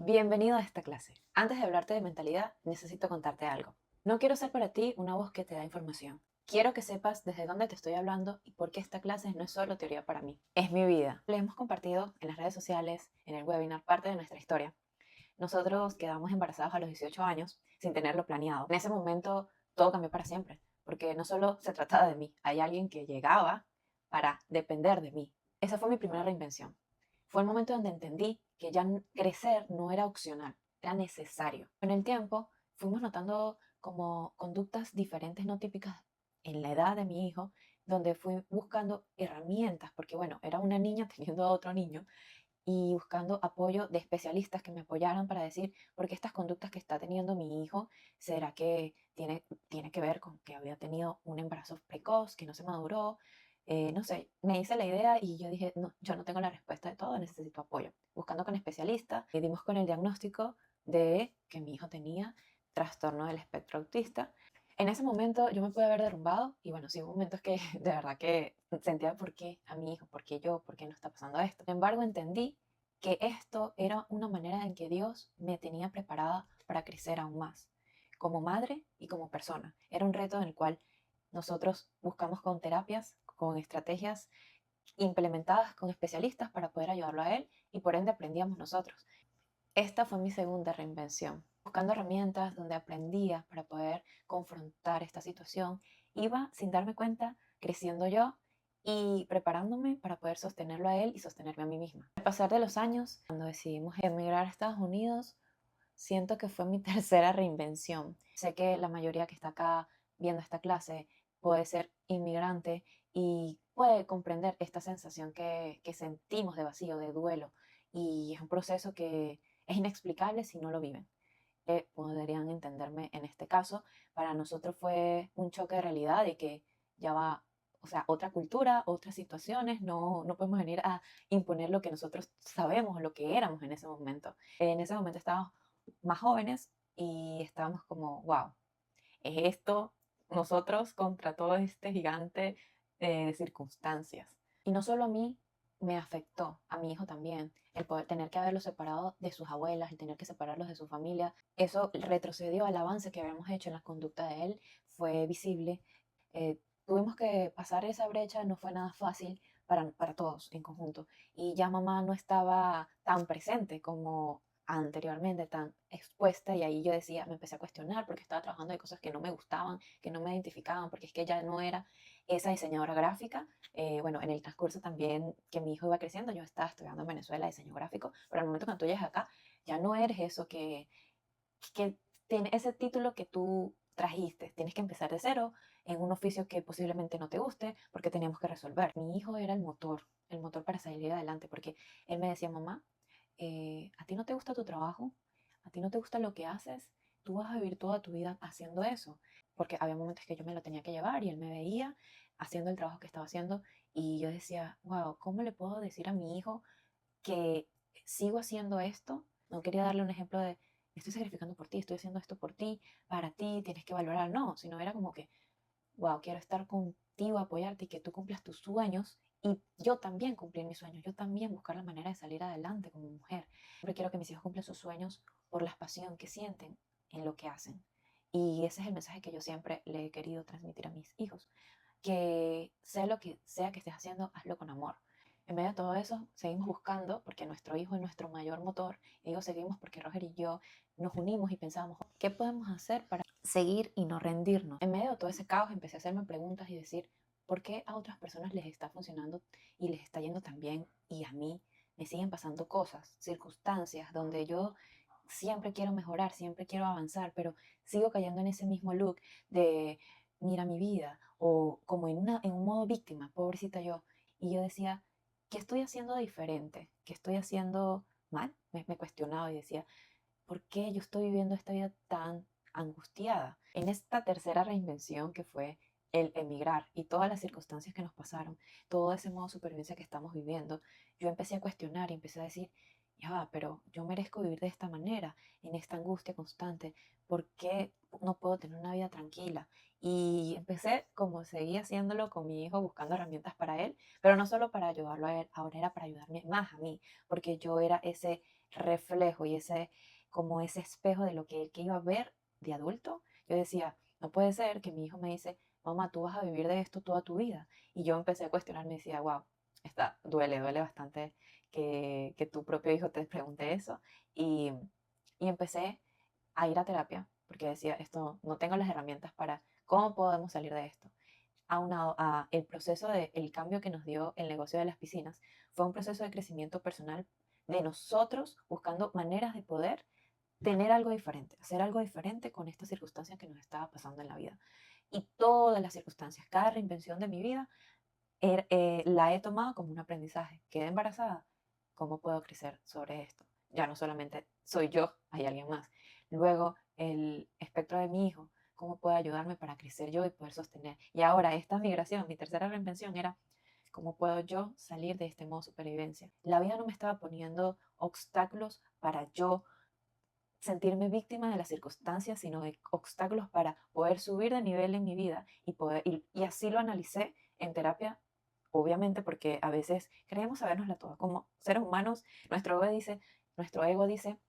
Bienvenido a esta clase. Antes de hablarte de mentalidad, necesito contarte algo. No quiero ser para ti una voz que te da información. Quiero que sepas desde dónde te estoy hablando y por qué esta clase no es solo teoría para mí. Es mi vida. Le hemos compartido en las redes sociales, en el webinar, parte de nuestra historia. Nosotros quedamos embarazados a los 18 años sin tenerlo planeado. En ese momento todo cambió para siempre, porque no solo se trataba de mí, hay alguien que llegaba para depender de mí. Esa fue mi primera reinvención. Fue el momento donde entendí que ya crecer no era opcional, era necesario. Con el tiempo fuimos notando como conductas diferentes no típicas en la edad de mi hijo, donde fui buscando herramientas, porque bueno, era una niña teniendo a otro niño, y buscando apoyo de especialistas que me apoyaran para decir, ¿por qué estas conductas que está teniendo mi hijo, será que tiene que ver con que había tenido un embarazo precoz, que no se maduró? No sé, me hice la idea y yo dije, no, yo no tengo la respuesta de todo, necesito apoyo. Buscando con especialistas, dimos con el diagnóstico de que mi hijo tenía trastorno del espectro autista. En ese momento yo me pude haber derrumbado y bueno, sí hubo momentos que de verdad que sentía por qué a mi hijo, por qué yo, por qué no está pasando esto. Sin embargo, entendí que esto era una manera en que Dios me tenía preparada para crecer aún más, como madre y como persona. Era un reto en el cual nosotros buscamos con terapias, con estrategias implementadas con especialistas para poder ayudarlo a él y por ende aprendíamos nosotros. Esta fue mi segunda reinvención. Buscando herramientas donde aprendía para poder confrontar esta situación, iba sin darme cuenta creciendo yo y preparándome para poder sostenerlo a él y sostenerme a mí misma. Al pasar de los años, cuando decidimos emigrar a Estados Unidos, siento que fue mi tercera reinvención. Sé que la mayoría que está acá viendo esta clase puede ser inmigrante y puede comprender esta sensación que sentimos de vacío, de duelo. Y es un proceso que es inexplicable si no lo viven. Podrían entenderme en este caso. Para nosotros fue un choque de realidad de que ya va, o sea, otra cultura, otras situaciones, no podemos venir a imponer lo que nosotros sabemos, lo que éramos en ese momento. En ese momento estábamos más jóvenes y estábamos como, wow, es esto nosotros contra todo este gigante de circunstancias. Y no solo a mí me afectó, a mi hijo también, el poder tener que haberlo separado de sus abuelas, el tener que separarlos de su familia. Eso retrocedió al avance que habíamos hecho en la conducta de él, fue visible. Tuvimos que pasar esa brecha, no fue nada fácil para todos en conjunto. Y ya mamá no estaba tan presente como anteriormente, tan expuesta, y ahí yo decía, me empecé a cuestionar porque estaba trabajando de cosas que no me gustaban, que no me identificaban, porque es que ya no era esa diseñadora gráfica. Bueno, en el transcurso también que mi hijo iba creciendo, yo estaba estudiando en Venezuela diseño gráfico, pero al momento que tú llegas acá, ya no eres eso que tiene ese título que tú trajiste. Tienes que empezar de cero en un oficio que posiblemente no te guste porque teníamos que resolver. Mi hijo era el motor para salir adelante, porque él me decía, mamá, ¿a ti no te gusta tu trabajo? ¿A ti no te gusta lo que haces? Tú vas a vivir toda tu vida haciendo eso. Porque había momentos que yo me lo tenía que llevar y él me veía haciendo el trabajo que estaba haciendo y yo decía, wow, ¿cómo le puedo decir a mi hijo que sigo haciendo esto? No quería darle un ejemplo de, me estoy sacrificando por ti, estoy haciendo esto por ti, para ti, tienes que valorar. No, sino era como que, wow, quiero estar contigo, apoyarte y que tú cumplas tus sueños y yo también cumplir mis sueños, yo también buscar la manera de salir adelante como mujer. Siempre quiero que mis hijos cumplan sus sueños por la pasión que sienten en lo que hacen. Y ese es el mensaje que yo siempre le he querido transmitir a mis hijos, que sea lo que sea que estés haciendo, hazlo con amor. En medio de todo eso, seguimos buscando, porque nuestro hijo es nuestro mayor motor, y digo seguimos porque Roger y yo nos unimos y pensamos, ¿qué podemos hacer para seguir y no rendirnos? En medio de todo ese caos empecé a hacerme preguntas y decir, ¿por qué a otras personas les está funcionando y les está yendo tan bien y a mí me siguen pasando cosas, circunstancias donde yo siempre quiero mejorar, siempre quiero avanzar, pero sigo cayendo en ese mismo look de mira mi vida o como en un modo víctima, pobrecita yo. Y yo decía, ¿qué estoy haciendo diferente? ¿Qué estoy haciendo mal? Me cuestionaba y decía, ¿por qué yo estoy viviendo esta vida tan angustiada? En esta tercera reinvención que fue el emigrar y todas las circunstancias que nos pasaron, todo ese modo de supervivencia que estamos viviendo, yo empecé a cuestionar y empecé a decir, ya va, pero yo merezco vivir de esta manera, en esta angustia constante, ¿por qué no puedo tener una vida tranquila? Y empecé como seguí haciéndolo con mi hijo, buscando herramientas para él, pero no solo para ayudarlo a él, ahora era para ayudarme más a mí, porque yo era ese reflejo y como ese espejo de lo que él que iba a ver de adulto, yo decía, no puede ser que mi hijo me dice, mamá, tú vas a vivir de esto toda tu vida. Y yo empecé a cuestionarme y decía, wow, duele bastante que tu propio hijo te pregunte eso. Y, y empecé a ir a terapia, porque decía, esto, no tengo las herramientas para, ¿cómo podemos salir de esto? Aunado a el proceso de el cambio que nos dio el negocio de las piscinas, fue un proceso de crecimiento personal de nosotros buscando maneras de poder tener algo diferente, hacer algo diferente con esta circunstancia que nos estaba pasando en la vida. Y todas las circunstancias, cada reinvención de mi vida, la he tomado como un aprendizaje. Quedé embarazada, ¿cómo puedo crecer sobre esto? Ya no solamente soy yo, hay alguien más. Luego, el espectro de mi hijo, ¿cómo puedo ayudarme para crecer yo y poder sostener? Y ahora, esta migración, mi tercera reinvención era, ¿cómo puedo yo salir de este modo supervivencia? La vida no me estaba poniendo obstáculos para yo sentirme víctima de las circunstancias, sino de obstáculos para poder subir de nivel en mi vida y así lo analicé en terapia, obviamente porque a veces creemos sabernosla todo. Como seres humanos, nuestro ego dice,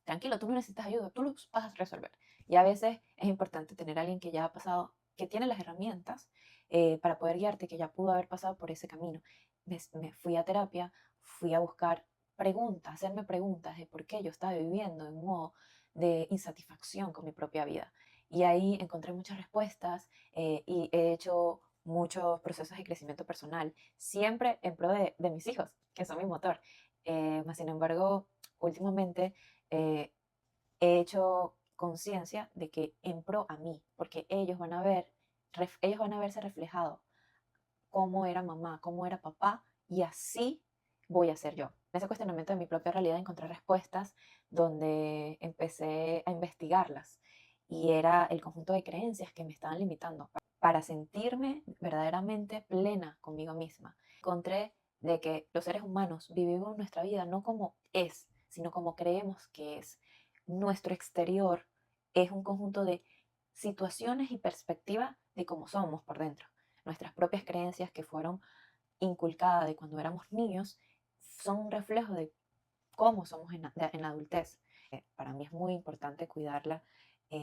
tranquilo, tú no necesitas ayuda, tú lo vas a resolver. Y a veces es importante tener a alguien que ya ha pasado, que tiene las herramientas para poder guiarte, que ya pudo haber pasado por ese camino. Me fui a terapia, fui a buscar preguntas, hacerme preguntas de por qué yo estaba viviendo en un modo de insatisfacción con mi propia vida. Y ahí encontré muchas respuestas y he hecho muchos procesos de crecimiento personal, siempre en pro de mis hijos, que son mi motor. Más sin embargo, últimamente eh, he hecho conciencia de que en pro a mí, porque ellos van a verse reflejados cómo era mamá, cómo era papá, y así voy a ser yo. En ese cuestionamiento de mi propia realidad encontré respuestas donde empecé a investigarlas y era el conjunto de creencias que me estaban limitando para sentirme verdaderamente plena conmigo misma. Encontré de que los seres humanos vivimos nuestra vida no como es, sino como creemos que es. Nuestro exterior es un conjunto de situaciones y perspectivas de cómo somos por dentro. Nuestras propias creencias que fueron inculcadas de cuando éramos niños son un reflejo de cómo somos en la adultez. Para mí es muy importante cuidarla,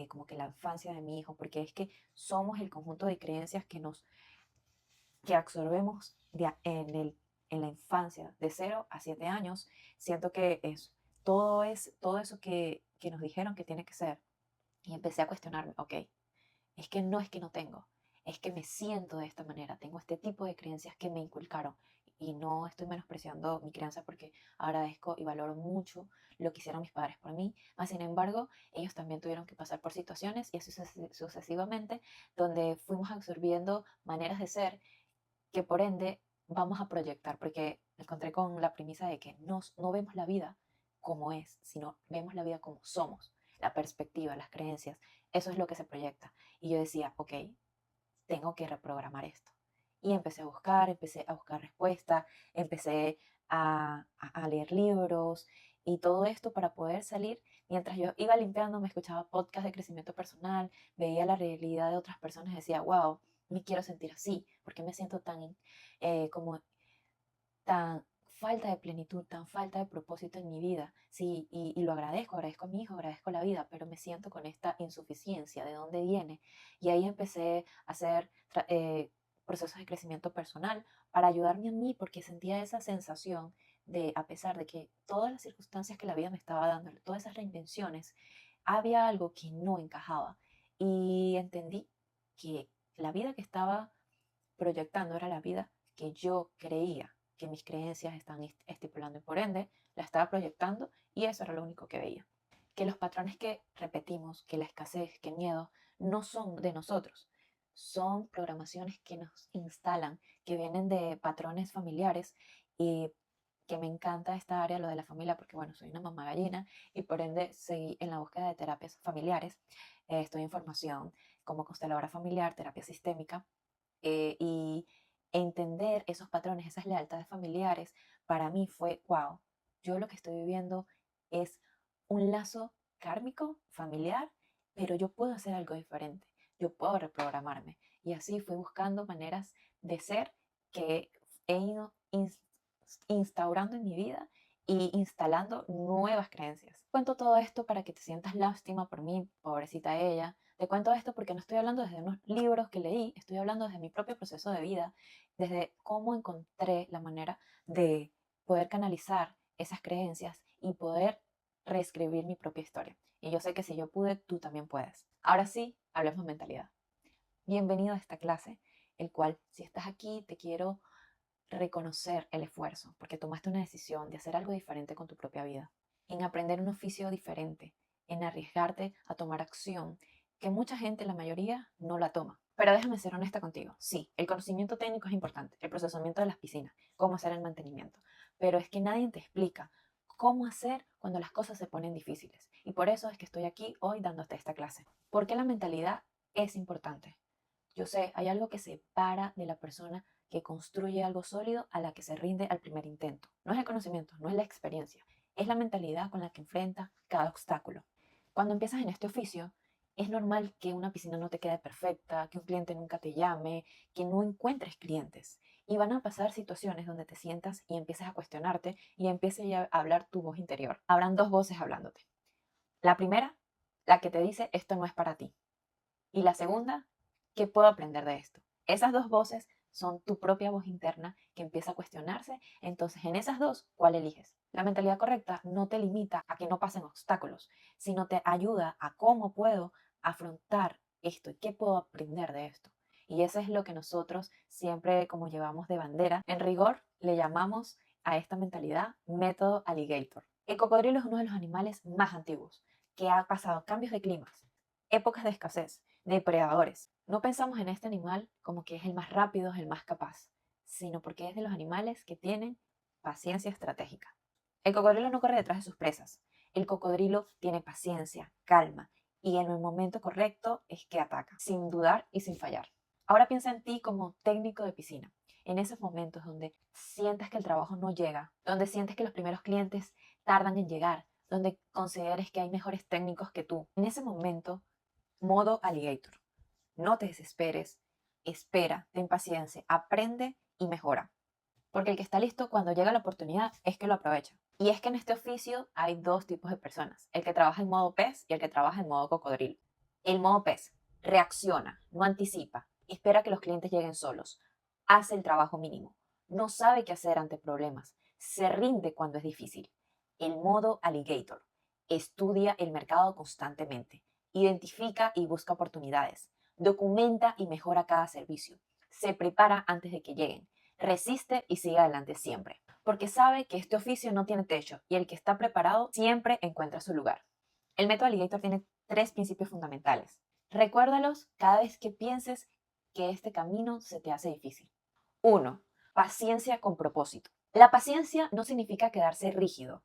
como que la infancia de mi hijo, porque es que somos el conjunto de creencias que absorbemos en la infancia, de 0 a 7 años. Siento que todo eso que nos dijeron que tiene que ser. Y empecé a cuestionarme, ok, es que no tengo, es que me siento de esta manera, tengo este tipo de creencias que me inculcaron y no estoy menospreciando mi crianza porque agradezco y valoro mucho lo que hicieron mis padres por mí, mas sin embargo ellos también tuvieron que pasar por situaciones y así sucesivamente donde fuimos absorbiendo maneras de ser que por ende vamos a proyectar, porque me encontré con la premisa de que no vemos la vida como es, sino vemos la vida como somos, la perspectiva, las creencias, eso es lo que se proyecta. Y yo decía, ok, tengo que reprogramar esto. Y empecé a buscar respuestas, empecé a leer libros y todo esto para poder salir. Mientras yo iba limpiando, me escuchaba podcasts de crecimiento personal, veía la realidad de otras personas y decía, wow, me quiero sentir así, porque me siento como tan falta de plenitud, tan falta de propósito en mi vida. Sí, y lo agradezco a mi hijo, agradezco la vida, pero me siento con esta insuficiencia, ¿de dónde viene? Y ahí empecé a hacer procesos de crecimiento personal para ayudarme a mí, porque sentía esa sensación de, a pesar de que todas las circunstancias que la vida me estaba dando, todas esas reinvenciones, había algo que no encajaba. Y entendí que la vida que estaba proyectando era la vida que yo creía que mis creencias están estipulando y por ende la estaba proyectando y eso era lo único que veía. Que los patrones que repetimos, que la escasez, que el miedo, no son de nosotros, son programaciones que nos instalan, que vienen de patrones familiares y que me encanta esta área, lo de la familia, porque bueno, soy una mamá gallina y por ende seguí en la búsqueda de terapias familiares. Estoy en formación como consteladora familiar, terapia sistémica y entender esos patrones, esas lealtades familiares, para mí fue, wow, yo lo que estoy viviendo es un lazo kármico, familiar, pero yo puedo hacer algo diferente, yo puedo reprogramarme. Y así fui buscando maneras de ser que he ido instaurando en mi vida y instalando nuevas creencias. Cuento todo esto para que te sientas lástima por mí, pobrecita ella. Te cuento esto porque no estoy hablando desde unos libros que leí, estoy hablando desde mi propio proceso de vida, desde cómo encontré la manera de poder canalizar esas creencias y poder reescribir mi propia historia. Y yo sé que si yo pude, tú también puedes. Ahora sí, hablemos mentalidad. Bienvenido a esta clase, el cual si estás aquí te quiero reconocer el esfuerzo, porque tomaste una decisión de hacer algo diferente con tu propia vida, en aprender un oficio diferente, en arriesgarte a tomar acción, que mucha gente, la mayoría, no la toma. Pero déjame ser honesta contigo. Sí, el conocimiento técnico es importante, el procesamiento de las piscinas, cómo hacer el mantenimiento, pero es que nadie te explica cómo hacer cuando las cosas se ponen difíciles. Y por eso es que estoy aquí hoy dándote esta clase. Porque la mentalidad es importante. Yo sé, hay algo que separa de la persona que construye algo sólido a la que se rinde al primer intento. No es el conocimiento, no es la experiencia, es la mentalidad con la que enfrenta cada obstáculo. Cuando empiezas en este oficio, es normal que una piscina no te quede perfecta, que un cliente nunca te llame, que no encuentres clientes. Y van a pasar situaciones donde te sientas y empieces a cuestionarte y empieces a hablar tu voz interior. Habrán dos voces hablándote. La primera, la que te dice esto no es para ti. Y la segunda, ¿qué puedo aprender de esto? Esas dos voces son tu propia voz interna que empieza a cuestionarse. Entonces, en esas dos, ¿cuál eliges? La mentalidad correcta no te limita a que no pasen obstáculos, sino te ayuda a cómo puedo afrontar esto y qué puedo aprender de esto. Y eso es lo que nosotros siempre como llevamos de bandera. En rigor, le llamamos a esta mentalidad método alligator. El cocodrilo es uno de los animales más antiguos, que ha pasado cambios de climas, épocas de escasez, depredadores. No pensamos en este animal como que es el más rápido, es el más capaz, sino porque es de los animales que tienen paciencia estratégica. El cocodrilo no corre detrás de sus presas. El cocodrilo tiene paciencia, calma, y en el momento correcto es que ataca, sin dudar y sin fallar. Ahora piensa en ti como técnico de piscina. En esos momentos donde sientes que el trabajo no llega, donde sientes que los primeros clientes tardan en llegar, donde consideres que hay mejores técnicos que tú. En ese momento, modo alligator. No te desesperes, espera, ten paciencia, aprende y mejora. Porque el que está listo cuando llega la oportunidad es que lo aprovecha. Y es que en este oficio hay dos tipos de personas, el que trabaja en modo pez y el que trabaja en modo cocodrilo. El modo pez reacciona, no anticipa, espera que los clientes lleguen solos, hace el trabajo mínimo, no sabe qué hacer ante problemas, se rinde cuando es difícil. El modo alligator estudia el mercado constantemente, identifica y busca oportunidades, documenta y mejora cada servicio, se prepara antes de que lleguen, resiste y sigue adelante siempre, porque sabe que este oficio no tiene techo y el que está preparado siempre encuentra su lugar. El método Alligator tiene tres principios fundamentales. Recuérdalos cada vez que pienses que este camino se te hace difícil. 1. Paciencia con propósito. La paciencia no significa quedarse rígido,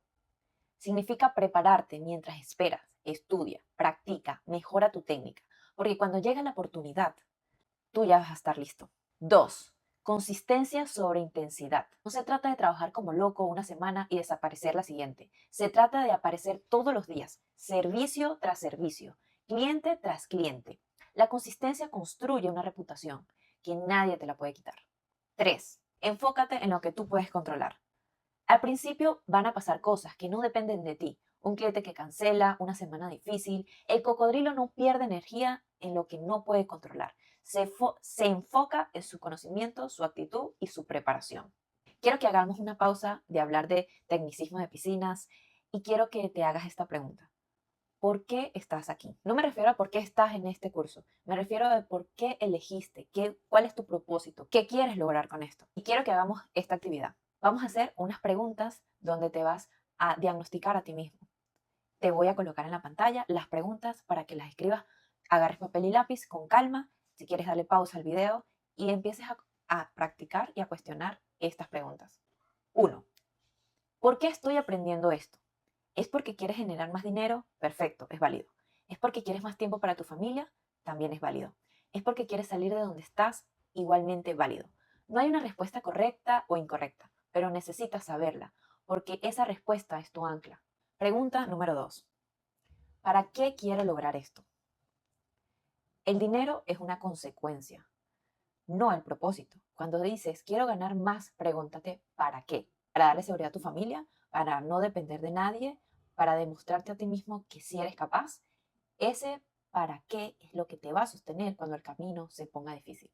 significa prepararte mientras esperas, estudia, practica, mejora tu técnica, porque cuando llega la oportunidad, tú ya vas a estar listo. 2. Consistencia sobre intensidad. No se trata de trabajar como loco una semana y desaparecer la siguiente. Se trata de aparecer todos los días, servicio tras servicio, cliente tras cliente. La consistencia construye una reputación que nadie te la puede quitar. 3. Enfócate en lo que tú puedes controlar. Al principio van a pasar cosas que no dependen de ti. Un cliente que cancela, una semana difícil. El cocodrilo no pierde energía en lo que no puede controlar. Se enfoca en su conocimiento, su actitud y su preparación. Quiero que hagamos una pausa de hablar de tecnicismo de piscinas y quiero que te hagas esta pregunta. ¿Por qué estás aquí? No me refiero a por qué estás en este curso, me refiero a por qué elegiste, cuál es tu propósito, qué quieres lograr con esto. Y quiero que hagamos esta actividad. Vamos a hacer unas preguntas donde te vas a diagnosticar a ti mismo. Te voy a colocar en la pantalla las preguntas para que las escribas, agarres papel y lápiz con calma, si quieres darle pausa al video y empieces a practicar y a cuestionar estas preguntas. 1. ¿Por qué estoy aprendiendo esto? ¿Es porque quieres generar más dinero? Perfecto, es válido. ¿Es porque quieres más tiempo para tu familia? También es válido. ¿Es porque quieres salir de donde estás? Igualmente válido. No hay una respuesta correcta o incorrecta, pero necesitas saberla, porque esa respuesta es tu ancla. Pregunta número 2. ¿Para qué quiero lograr esto? El dinero es una consecuencia, no el propósito. Cuando dices quiero ganar más, pregúntate ¿para qué? ¿Para darle seguridad a tu familia? para no depender de nadie, para demostrarte a ti mismo que sí eres capaz. Ese para qué es lo que te va a sostener cuando el camino se ponga difícil.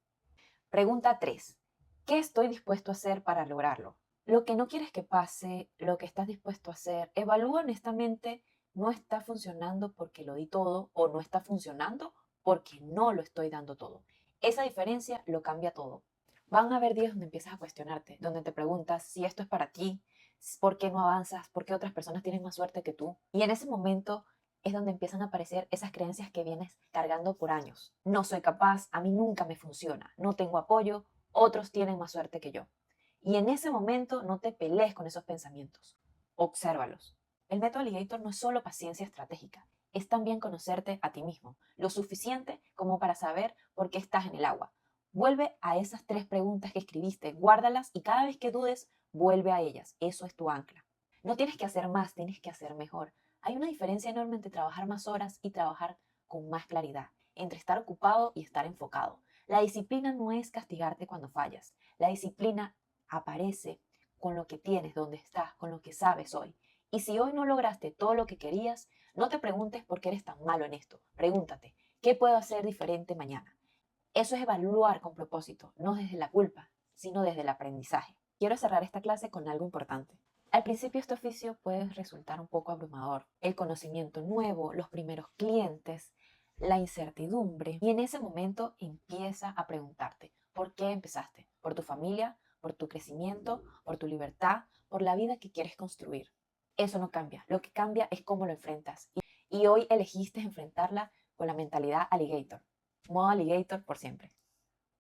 Pregunta 3. ¿Qué estoy dispuesto a hacer para lograrlo? Lo que no quieres que pase, lo que estás dispuesto a hacer, evalúa honestamente, no está funcionando porque lo di todo o no está funcionando porque no lo estoy dando todo. Esa diferencia lo cambia todo. Van a haber días donde empiezas a cuestionarte, donde te preguntas si esto es para ti, por qué no avanzas, por qué otras personas tienen más suerte que tú. Y en ese momento es donde empiezan a aparecer esas creencias que vienes cargando por años. No soy capaz, a mí nunca me funciona, no tengo apoyo, otros tienen más suerte que yo. Y en ese momento no te pelees con esos pensamientos, obsérvalos. El método Alligator no es solo paciencia estratégica, es también conocerte a ti mismo, lo suficiente como para saber por qué estás en el agua. Vuelve a esas 3 preguntas que escribiste, guárdalas y cada vez que dudes, vuelve a ellas. Eso es tu ancla. No tienes que hacer más, tienes que hacer mejor. Hay una diferencia enorme entre trabajar más horas y trabajar con más claridad, entre estar ocupado y estar enfocado. La disciplina no es castigarte cuando fallas. La disciplina aparece con lo que tienes, donde estás, con lo que sabes hoy. Y si hoy no lograste todo lo que querías, no te preguntes por qué eres tan malo en esto. Pregúntate, ¿qué puedo hacer diferente mañana? Eso es evaluar con propósito, no desde la culpa, sino desde el aprendizaje. Quiero cerrar esta clase con algo importante. Al principio este oficio puede resultar un poco abrumador. El conocimiento nuevo, los primeros clientes, la incertidumbre. Y en ese momento empieza a preguntarte, ¿por qué empezaste? ¿Por tu familia? ¿Por tu crecimiento? ¿Por tu libertad? ¿Por la vida que quieres construir? Eso no cambia. Lo que cambia es cómo lo enfrentas. Y hoy elegiste enfrentarla con la mentalidad alligator. Modo alligator por siempre.